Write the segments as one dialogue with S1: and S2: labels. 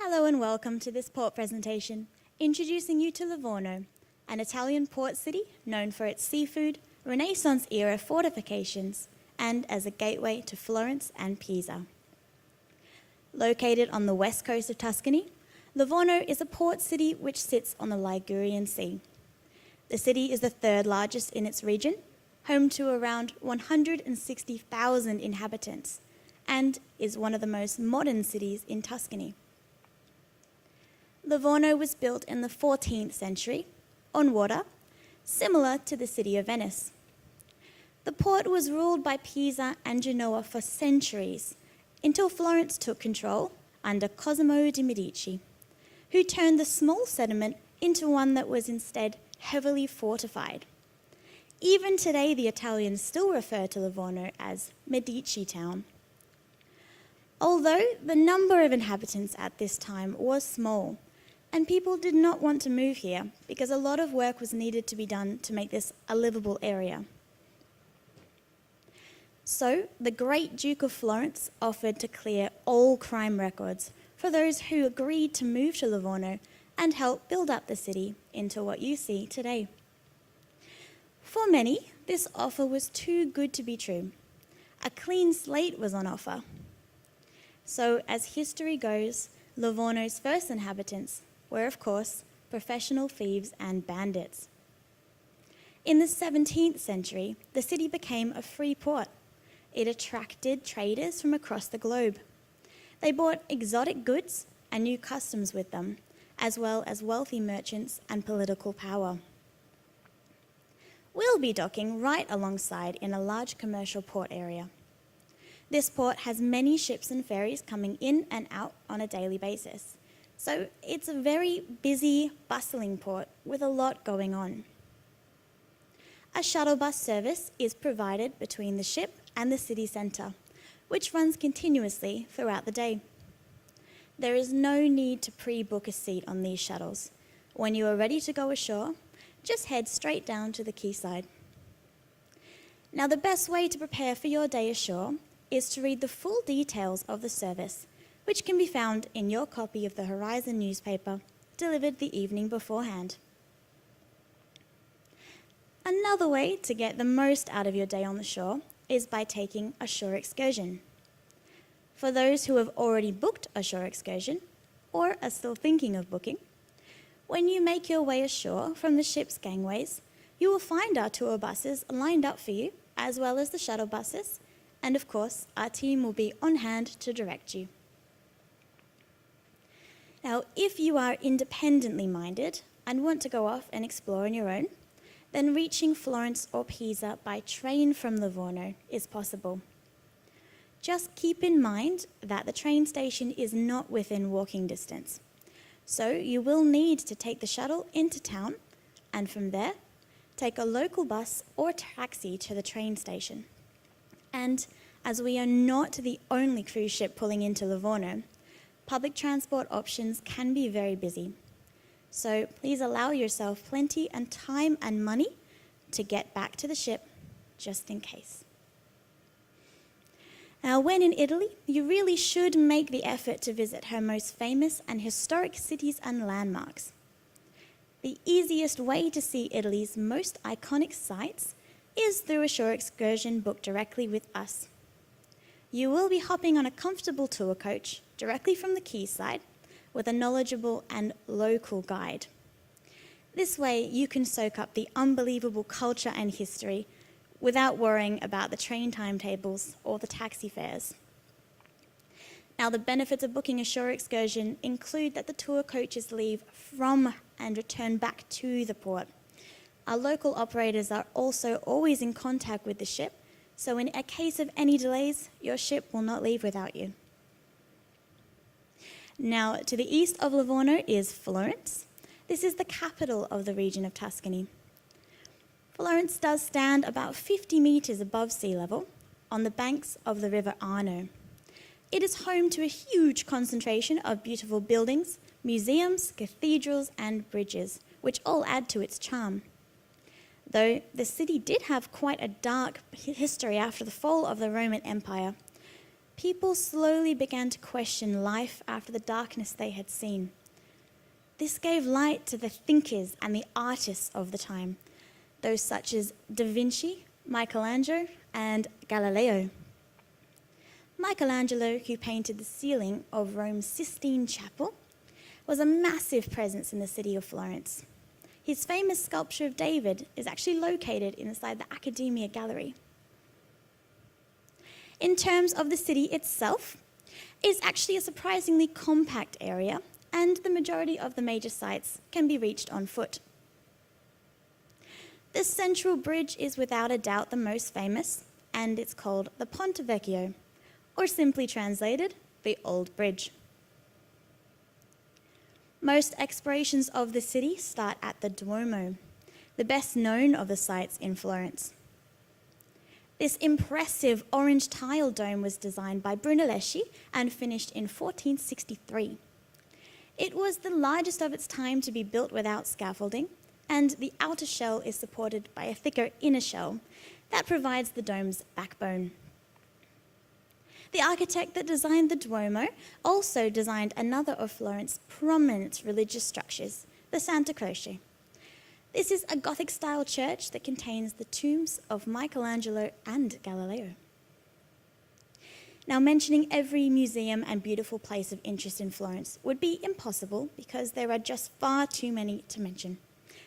S1: Hello and welcome to this port presentation, introducing you to Livorno, an Italian port city known for its seafood, Renaissance-era fortifications, and as a gateway to Florence and Pisa. Located on the west coast of Tuscany, Livorno is a port city which sits on the Ligurian Sea. The city is the third largest in its region, home to around 160,000 inhabitants, and is one of the most modern cities in Tuscany. Livorno was built in the 14th century, on water, similar to the city of Venice. The port was ruled by Pisa and Genoa for centuries, until Florence took control under Cosimo de' Medici, who turned the small settlement into one that was instead heavily fortified. Even today, the Italians still refer to Livorno as Medici Town. Although the number of inhabitants at this time was small, and people did not want to move here because a lot of work was needed to be done to make this a livable area. So, the great Duke of Florence offered to clear all crime records for those who agreed to move to Livorno and help build up the city into what you see today. For many, this offer was too good to be true. A clean slate was on offer. So, as history goes, Livorno's first inhabitants were, of course, professional thieves and bandits. In the 17th century, the city became a free port. It attracted traders from across the globe. They brought exotic goods and new customs with them, as well as wealthy merchants and political power. We'll be docking right alongside in a large commercial port area. This port has many ships and ferries coming in and out on a daily basis. So it's a very busy, bustling port with a lot going on. A shuttle bus service is provided between the ship and the city centre, which runs continuously throughout the day. There is no need to pre-book a seat on these shuttles. When you are ready to go ashore, just head straight down to the quayside. Now, the best way to prepare for your day ashore is to read the full details of the service, which can be found in your copy of the Horizon newspaper delivered the evening beforehand. Another way to get the most out of your day on the shore is by taking a shore excursion. For those who have already booked a shore excursion or are still thinking of booking, when you make your way ashore from the ship's gangways, you will find our tour buses lined up for you, as well as the shuttle buses, and of course, our team will be on hand to direct you. Now, if you are independently minded and want to go off and explore on your own, then reaching Florence or Pisa by train from Livorno is possible. Just keep in mind that the train station is not within walking distance, so you will need to take the shuttle into town and from there, take a local bus or taxi to the train station. And as we are not the only cruise ship pulling into Livorno, public transport options can be very busy. So please allow yourself plenty and time and money to get back to the ship, just in case. Now, when in Italy, you really should make the effort to visit her most famous and historic cities and landmarks. The easiest way to see Italy's most iconic sites is through a shore excursion booked directly with us. You will be hopping on a comfortable tour coach directly from the quayside with a knowledgeable and local guide. This way you can soak up the unbelievable culture and history without worrying about the train timetables or the taxi fares. Now, the benefits of booking a shore excursion include that the tour coaches leave from and return back to the port. Our local operators are also always in contact with the ship, so in a case of any delays, your ship will not leave without you. Now, to the east of Livorno is Florence. This is the capital of the region of Tuscany. Florence does stand about 50 metres above sea level on the banks of the River Arno. It is home to a huge concentration of beautiful buildings, museums, cathedrals, and bridges, which all add to its charm. Though the city did have quite a dark history after the fall of the Roman Empire, people slowly began to question life after the darkness they had seen. This gave light to the thinkers and the artists of the time, those such as Da Vinci, Michelangelo, and Galileo. Michelangelo, who painted the ceiling of Rome's Sistine Chapel, was a massive presence in the city of Florence. His famous sculpture of David is actually located inside the Accademia Gallery. In terms of the city itself, it's actually a surprisingly compact area, and the majority of the major sites can be reached on foot. The central bridge is without a doubt the most famous, and it's called the Ponte Vecchio, or simply translated, the Old Bridge. Most explorations of the city start at the Duomo, the best known of the sites in Florence. This impressive orange tile dome was designed by Brunelleschi and finished in 1463. It was the largest of its time to be built without scaffolding, and the outer shell is supported by a thicker inner shell that provides the dome's backbone. The architect that designed the Duomo also designed another of Florence's prominent religious structures, the Santa Croce. This is a Gothic-style church that contains the tombs of Michelangelo and Galileo. Now, mentioning every museum and beautiful place of interest in Florence would be impossible because there are just far too many to mention.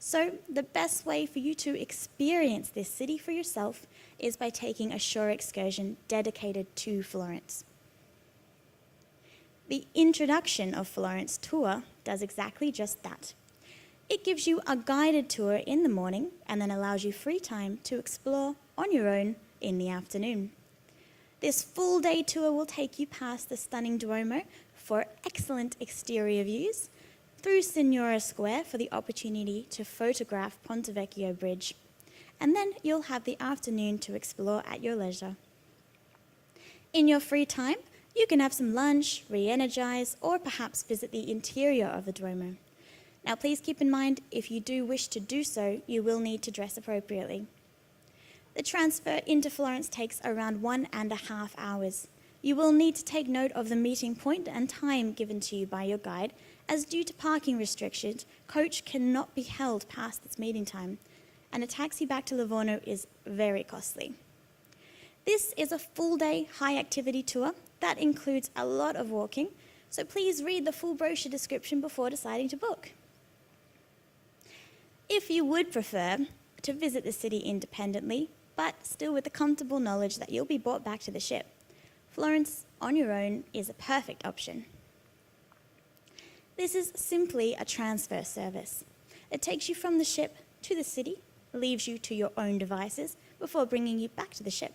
S1: So, the best way for you to experience this city for yourself is by taking a shore excursion dedicated to Florence. The Introduction of Florence tour does exactly just that. It gives you a guided tour in the morning and then allows you free time to explore on your own in the afternoon. This full-day tour will take you past the stunning Duomo for excellent exterior views, through Signora Square for the opportunity to photograph Ponte Vecchio Bridge, and then you'll have the afternoon to explore at your leisure. In your free time, you can have some lunch, re-energize, or perhaps visit the interior of the Duomo. Now, please keep in mind, if you do wish to do so, you will need to dress appropriately. The transfer into Florence takes around 1.5 hours. You will need to take note of the meeting point and time given to you by your guide, as due to parking restrictions, coach cannot be held past its meeting time, and a taxi back to Livorno is very costly. This is a full-day high-activity tour that includes a lot of walking, so please read the full brochure description before deciding to book. If you would prefer to visit the city independently, but still with the comfortable knowledge that you'll be brought back to the ship, Florence on your own is a perfect option. This is simply a transfer service. It takes you from the ship to the city, leaves you to your own devices before bringing you back to the ship.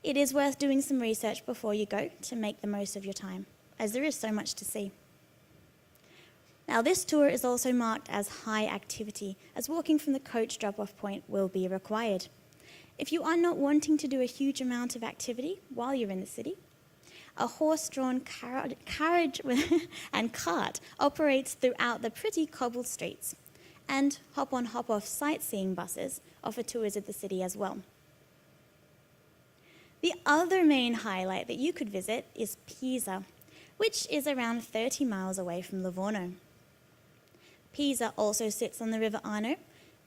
S1: It is worth doing some research before you go to make the most of your time, as there is so much to see. Now, this tour is also marked as high activity, as walking from the coach drop-off point will be required. If you are not wanting to do a huge amount of activity while you're in the city, a horse-drawn carriage and cart operates throughout the pretty cobbled streets, and hop-on, hop-off sightseeing buses offer tours of the city as well. The other main highlight that you could visit is Pisa, which is around 30 miles away from Livorno. Pisa also sits on the River Arno,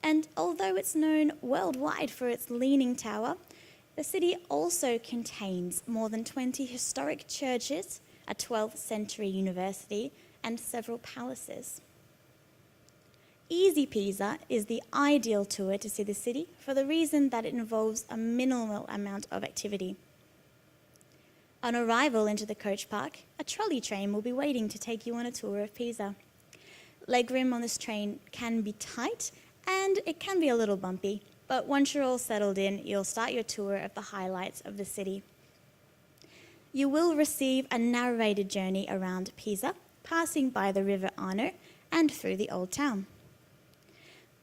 S1: and although it's known worldwide for its leaning tower, the city also contains more than 20 historic churches, a 12th century university, and several palaces. Easy Pisa is the ideal tour to see the city for the reason that it involves a minimal amount of activity. On arrival into the coach park, a trolley train will be waiting to take you on a tour of Pisa. Legroom on this train can be tight and it can be a little bumpy, but once you're all settled in, you'll start your tour of the highlights of the city. You will receive a narrated journey around Pisa, passing by the River Arno and through the Old Town.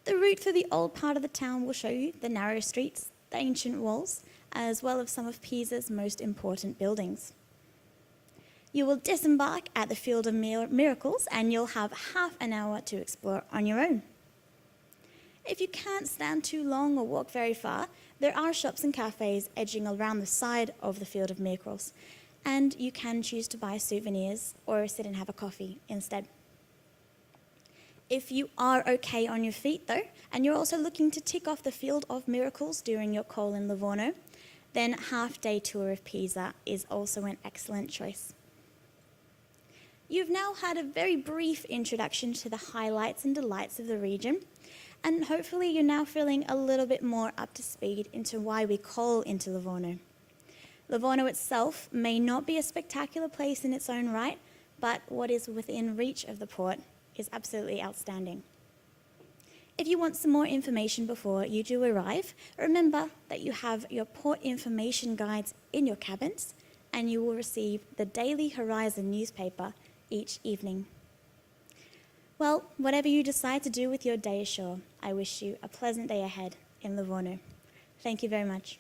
S1: The route through the old part of the town will show you the narrow streets, the ancient walls, as well as some of Pisa's most important buildings. You will disembark at the Field of Miracles and you'll have half an hour to explore on your own. If you can't stand too long or walk very far, there are shops and cafes edging around the side of the field of miracles, and you can choose to buy souvenirs or sit and have a coffee instead. If you are okay on your feet though, and you're also looking to tick off the field of miracles during your call in Livorno, then half-day tour of Pisa is also an excellent choice. You've now had a very brief introduction to the highlights and delights of the region, and hopefully you're now feeling a little bit more up to speed into why we call into Livorno. Livorno itself may not be a spectacular place in its own right, but what is within reach of the port is absolutely outstanding. If you want some more information before you do arrive, remember that you have your port information guides in your cabins, and you will receive the Daily Horizon newspaper each evening. Well, whatever you decide to do with your day ashore, I wish you a pleasant day ahead in Livorno. Thank you very much.